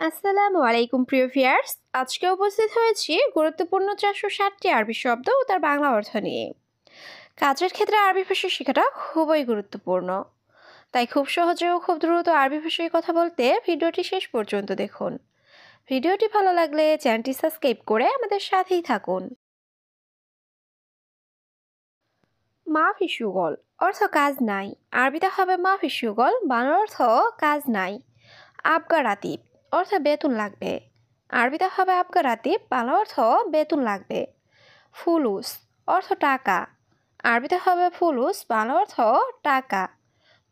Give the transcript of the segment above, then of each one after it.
আসসালামু আলাইকুম প্রিয় ভিউয়ার্স। আজকে উপস্থিত হয়েছি গুরুত্বপূর্ণ 460টি আরবি শব্দ ও তার বাংলা অর্থ নিয়ে। কাজের ক্ষেত্রে আরবি ভাষা শেখাটা খুবই গুরুত্বপূর্ণ। তাই খুব সহজে ও খুব দ্রুত আরবি ভাষায় কথা বলতে ভিডিওটি শেষ পর্যন্ত দেখুন। ভিডিওটি ভালো লাগলে চ্যানেলটি সাবস্ক্রাইব করে আমাদের সাথেই থাকুন। মাফি সুগল অর্থ কাজ নাই। আরবিতে হবে মাফি সুগল, বাংলা অর্থ কাজ নাই। আবগা রাতিব অর্থ বেতন লাগবে। আরবিতে হবে আবগা রাতিব, বাংলা অর্থ বেতন লাগবে। ফুলুস অর্থ টাকা। আরবিতে হবে ফুলুস, বাংলা অর্থ টাকা।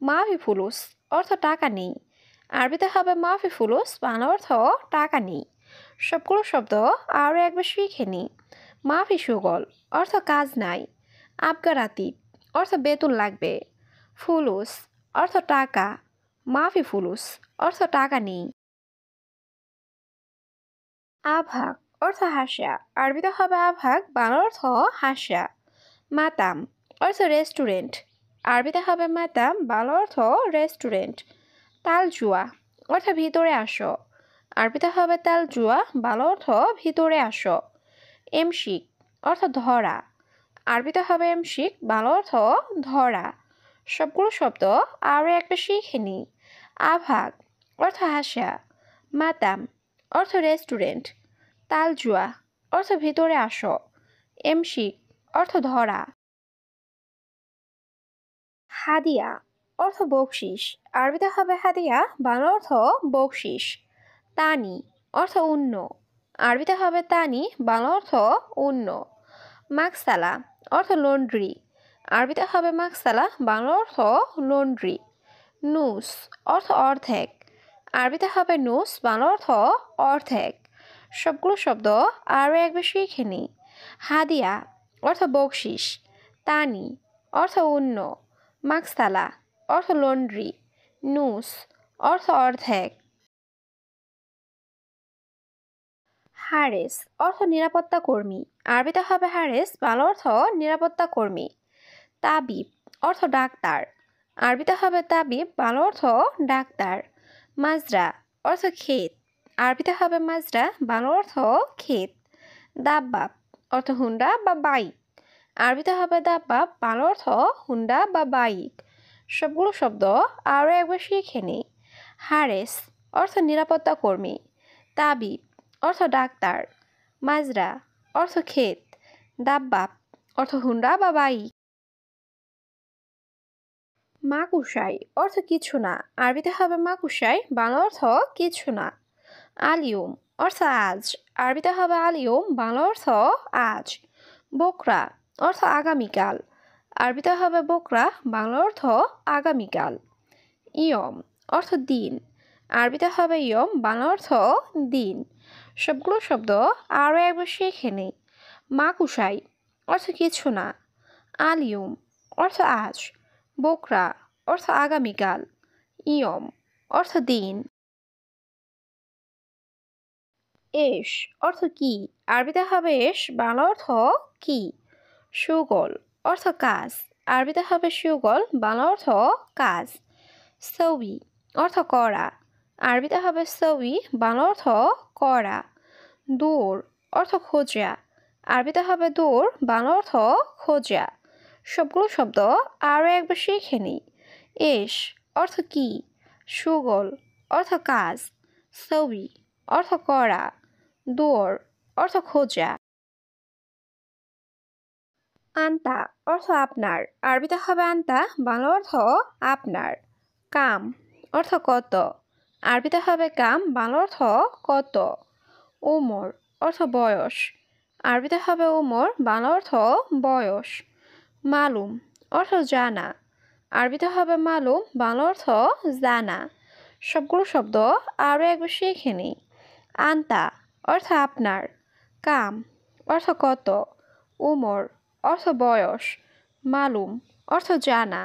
মাফি ফুলুস অর্থ টাকা নেই। আরবিতে হবে মাফি ফুলুস, বাংলা অর্থ টাকা নেই। সবগুলো শব্দ আরও একবার শিখে নিই। মাফি সুগল অর্থ কাজ নাই। আবগা রাতিব অর্থ বেতন লাগবে। ফুলুস অর্থ টাকা। মাফি ফুলুস অর্থ টাকা নেই। আভাগ অর্থ হাসা। আরবিতে হবে আভাগ, বাংলা অর্থ হাসা। মাতাম অর্থ রেস্টুরেন্ট। আরবিতে হবে মাতাম, বাংলা অর্থ রেস্টুরেন্ট। তালজুয়া অর্থ ভিতরে আসো। আরবিতে হবে তালজুয়া, বাংলা অর্থ ভিতরে আসো। এমশিক অর্থ ধরা। আরবিতে হবে এমশিক, বাংলা অর্থ ধরা। সবগুলো শব্দ আরও একটা শিখে নিই। আভাগ অর্থ হাসা। মাতাম অর্থ রেস্টুরেন্ট। তালজুয়া অর্থ ভিতরে আসো। এমশিক অর্থ ধরা। হাদিয়া অর্থ বকশিস। আরবিতে হবে হাদিয়া, বাংলা অর্থ বকশিস। তানি অর্থ অন্য। আরবিতে হবে তানি, বাংলা অর্থ অন্য। মাকসালা অর্থ লন্ড্রি। আরবিতে হবে মাকসালা, বাংলা অর্থ লন্ড্রি। নুস অর্থ অর্ধেক। আরবিতে হবে নুস, বাংলা অর্থ অর্ধেক। সবগুলো শব্দ আরও একবার শিখে নিই। হাদিয়া অর্থ বকশিস। তানি অর্থ অন্য। মাকসালা অর্থ লন্ড্রি। নুস অর্থ অর্ধেক। হারেস অর্থ নিরাপত্তা কর্মী। আরবিতে হবে হারেস, বাংলা অর্থ নিরাপত্তা কর্মী। তাবিব অর্থ ডাক্তার। আরবিতে হবে তাবিব, বাংলা অর্থ ডাক্তার। মাজরা অর্থ ক্ষেত। আরবিতে হবে মাজরা, বাংলা অর্থ ক্ষেত। দাব্বাব অর্থ হুন্ডা বা বাইক। আরবিতে হবে দাব্বাব, বাংলা অর্থ হুন্ডা বা বাইক। সবগুলো শব্দ আরও একবার শিখে নিই। হারেস অর্থ নিরাপত্তা কর্মী। তাবিব অর্থ ডাক্তার। মাজরা অর্থ ক্ষেত। দাব্বাব অর্থ হুন্ডা বা বাইক। মাকুশাই অর্থ কিছু না। আরবিতে হবে মাকুশাই, বাংলা অর্থ কিছু না। আলিয়ম অর্থ আজ। আরবিতে হবে আলিয়ম, বাংলা অর্থ আজ। বোকরা অর্থ আগামীকাল। আরবিতে হবে বোকরা, বাংলা অর্থ আগামীকাল। ইয়ম অর্থ দিন। আরবিতে হবে ইয়ম, বাংলা অর্থ দিন। সবগুলো শব্দ আরও একবার শিখে নেই। মাকুশাই অর্থ কিছু না। আলিয়ম অর্থ আজ। বোকরা অর্থ আগামীকাল। ইয়ম অর্থ দিন। এস অর্থ কি। আরবিতে হবে এস, বাংলা অর্থ কি। সুগল অর্থ কাজ। আরবিতে হবে সুগল, বাংলা অর্থ কাজ। সৌই অর্থ করা। আরবিতে হবে সৌই, বাংলা অর্থ করা। দৌড় অর্থ খোঁজা। আরবিতে হবে দৌড়, বাংলা অর্থ খোঁজা। সবগুলো শব্দ আরও একবার শিখে নিই। এস অর্থ কি। সুগল অর্থ কাজ। সৌই অর্থ করা। দৌড় অর্থ খোঁজা। আন্তা অর্থ আপনার। আরবিতে হবে আন্তা, বাংলা অর্থ আপনার। কাম অর্থ কত। আরবিতে হবে কাম, বাংলা অর্থ কত। ওমর অর্থ বয়স। আরবিতে হবে ওমর, বাংলা অর্থ বয়স। মালুম অর্থ জানা। আরবিতে হবে মালুম, বাংলা অর্থ জানা। সবগুলো শব্দ আরও একবার শিখে নিই। আন্তা অর্থ আপনার। কাম অর্থ কত। উমর অর্থ বয়স। মালুম অর্থ জানা।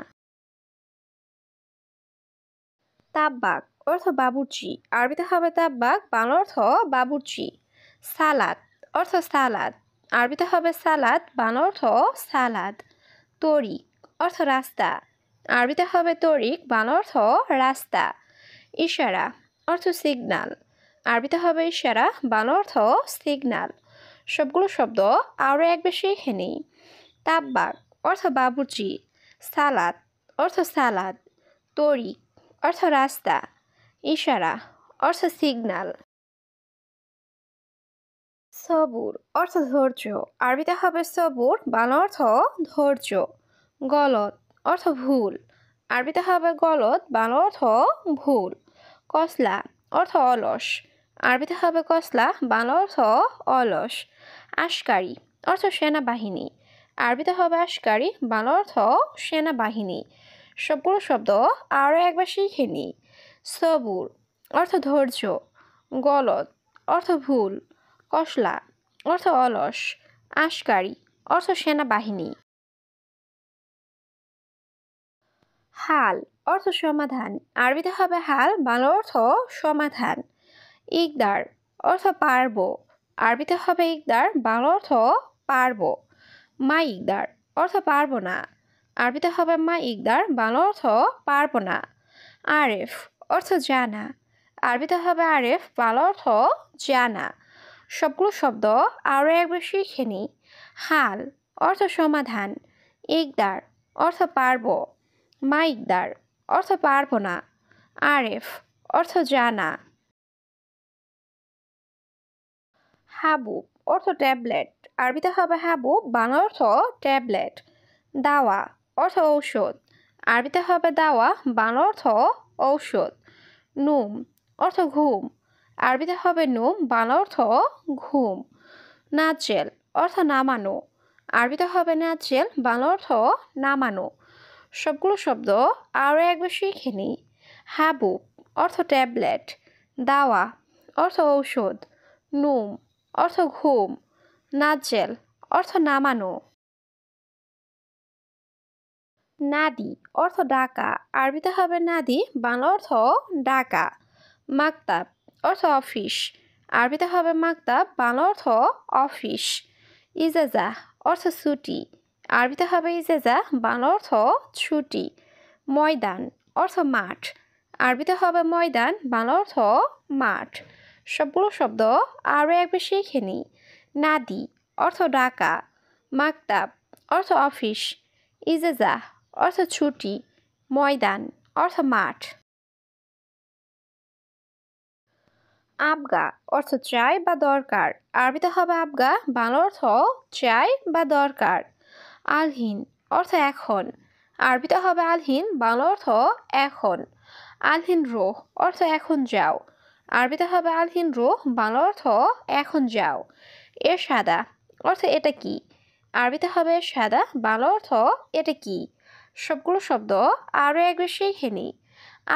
তাব্বাক অর্থ বাবুর্চি। আরবিতে হবে তাব্বাক, বাংলা অর্থ বাবুর্চি। সালাদ অর্থ সালাদ। আরবিতে হবে সালাদ, বাংলা অর্থ সালাদ। তরিক অর্থ রাস্তা। আরবিতে হবে তরিক, বাংলা অর্থ রাস্তা। ইশারা অর্থ সিগনাল। আরবিতে হবে ইশারা, বাংলা অর্থ সিগন্যাল। সবগুলো শব্দ আরও একবার শিখে নিই। তাব্বাক অর্থ বাবুর্চি, সালাদ অর্থ সালাদ, তরিক অর্থ রাস্তা, ইশারা অর্থ সিগন্যাল। সবুর অর্থ ধৈর্য, আরবিতে হবে সবুর, বাংলা অর্থ ধৈর্য। গলত অর্থ ভুল, আরবিতে হবে গলত, বাংলা অর্থ ভুল। কসলা অর্থ অলস, আরবিতে হবে কসলা, বাংলা অর্থ অলস। আশকারি অর্থ সেনাবাহিনী, আরবিতে হবে আশকারি, বাংলা অর্থ সেনাবাহিনী। সবগুলো শব্দ আরও একবার শিখে নিই। সবুর অর্থ ধৈর্য, গলত অর্থ ভুল, কসলা অর্থ অলস, আশকারি অর্থ সেনাবাহিনী। হাল অর্থ সমাধান, আরবিতে হবে হাল, বাংলা অর্থ সমাধান। ইকদার অর্থ পারব, আরবিতে হবে ইকদার, বাংলা অর্থ পারব। মা ইকদার অর্থ পারব না, আরবিতে হবে মা ইকদার, বাংলা অর্থ পারব না। আরেফ অর্থ জানা, আরবিতে হবে আরেফ, বাংলা অর্থ জানা। সবগুলো শব্দ আরও একবার শিখে নিই। হাল অর্থ সমাধান, ইকদার অর্থ পারব, মা ইকদার অর্থ পারব না, আরেফ অর্থ জানা। হাবুব অর্থ ট্যাবলেট, আরবিতে হবে হাবুব, বাংলা অর্থ ট্যাবলেট। দাওয়া অর্থ ঔষধ, আরবিতে হবে দাওয়া, বাংলা অর্থ ঔষধ। নুম অর্থ ঘুম, আরবিতে হবে নুম, বাংলা অর্থ ঘুম। নাচেল অর্থ নামানো, আরবিতে হবে নাচেল, বাংলা অর্থ নামানো। সবগুলো শব্দ আরও একবার শিখে নিই। হাবুব অর্থ ট্যাবলেট, দাওয়া অর্থ ঔষধ, নুম অর্থ ঘুম, নাচেল অর্থ নামানো। নাদি অর্থ ডাকা, আরবিতে হবে নাদি, বাংলা অর্থ ডাকা। মাকতাব অর্থ অফিস, আরবিতে হবে মাকতাব, বাংলা অর্থ অফিস। ইজাজা অর্থ ছুটি, আরবিতে হবে ইজাজা, বাংলা অর্থ ছুটি। ময়দান অর্থ মাঠ, আরবিতে হবে ময়দান, বাংলা অর্থ মাঠ। সবগুলো শব্দ আরও একবার শিখে নিই। নাদি অর্থ ডাকা, মাকতাব অর্থ অফিস, ইজাজা অর্থ ছুটি, ময়দান অর্থ মাঠ। আবগা অর্থ চাই বা দরকার, আরবিতে হবে আবগা, বাংলা অর্থ চাই বা দরকার। আলহিন অর্থ এখন, আরবিতে হবে আলহিন, বাংলা অর্থ এখন। আলহিন রোহ অর্থ এখন যাও, আরবিতে হবে আলহিন রোহ, বাংলা অর্থ এখন যাও। এরশাদা অর্থ এটা কি, আরবিতে হবে এরশাদা, বাংলা অর্থ এটা কি। সবগুলো শব্দ আরও একবার শিখে নিই।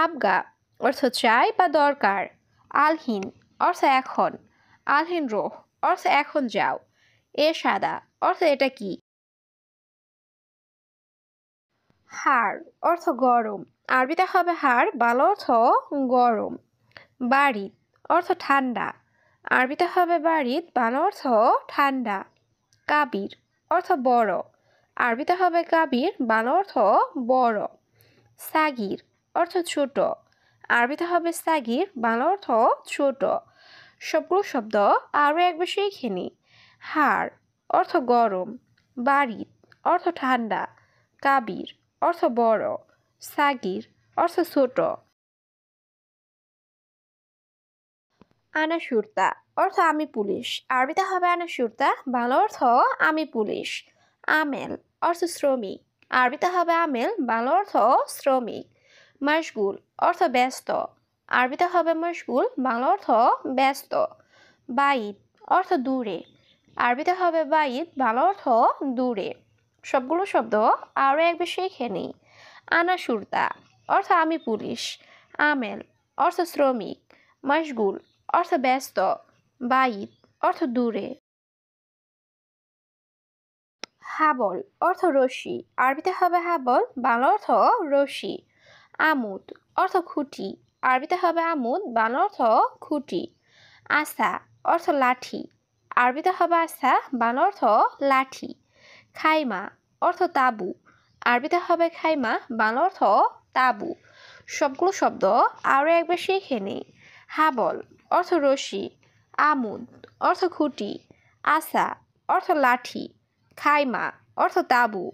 আবগা অর্থ চাই বা দরকার, আলহিন অর্থ এখন, আলহিন রোহ অর্থ এখন যাও, এরশাদা অর্থ এটা কি। হাড় অর্থ গরম, আরবিতে হবে হাড়, বাংলা অর্থ গরম। বারিদ অর্থ ঠান্ডা, আরবিতে হবে বারিদ, বাংলা অর্থ ঠান্ডা। কাবির অর্থ বড়, আরবিতে হবে কাবির, বাংলা অর্থ বড়। সাগির অর্থ ছোট, আরবিতে হবে সাগির, বাংলা অর্থ ছোট। সবগুলো শব্দ আরও একবার শিখে নিই। হাড় অর্থ গরম, বারিদ অর্থ ঠান্ডা, কাবির অর্থ বড়, সাগির অর্থ ছোট। আনা সুরতা অর্থ আমি পুলিশ, আরবিতে হবে আনা সুরতা, বাংলা অর্থ আমি পুলিশ। আমেল অর্থ শ্রমিক, আরবিতে হবে আমেল, বাংলা অর্থ শ্রমিক। মশগুল অর্থ ব্যস্ত, আরবিতে হবে মশগুল, বাংলা অর্থ ব্যস্ত। বাইদ অর্থ দূরে, আরবিতে হবে বাইদ, বাংলা অর্থ দূরে। সবগুলো শব্দ আরও একবার শিখে নিই। আনা সুরতা অর্থ আমি পুলিশ, আমেল অর্থ শ্রমিক, মশগুল অর্থ ব্যস্ত, বাইদ অর্থ দূরে। হাবল অর্থ রশি, আরবিতে হবে হাবল, বাংলা অর্থ রশি। আমুদ অর্থ খুঁটি, আরবিতে হবে আমুদ, বাংলা অর্থ খুঁটি। আসা অর্থ লাঠি, আরবিতে হবে আসা, বাংলা অর্থ লাঠি। খাইমা অর্থ তাবু, আরবিতে হবে খাইমা, বাংলা অর্থ তাবু। সবগুলো শব্দ আরও একবার শিখে নিই। হাবল অর্থ রশি, আমুদ অর্থ খুঁটি, আসা অর্থ লাঠি, খাইমা অর্থ তাঁবু।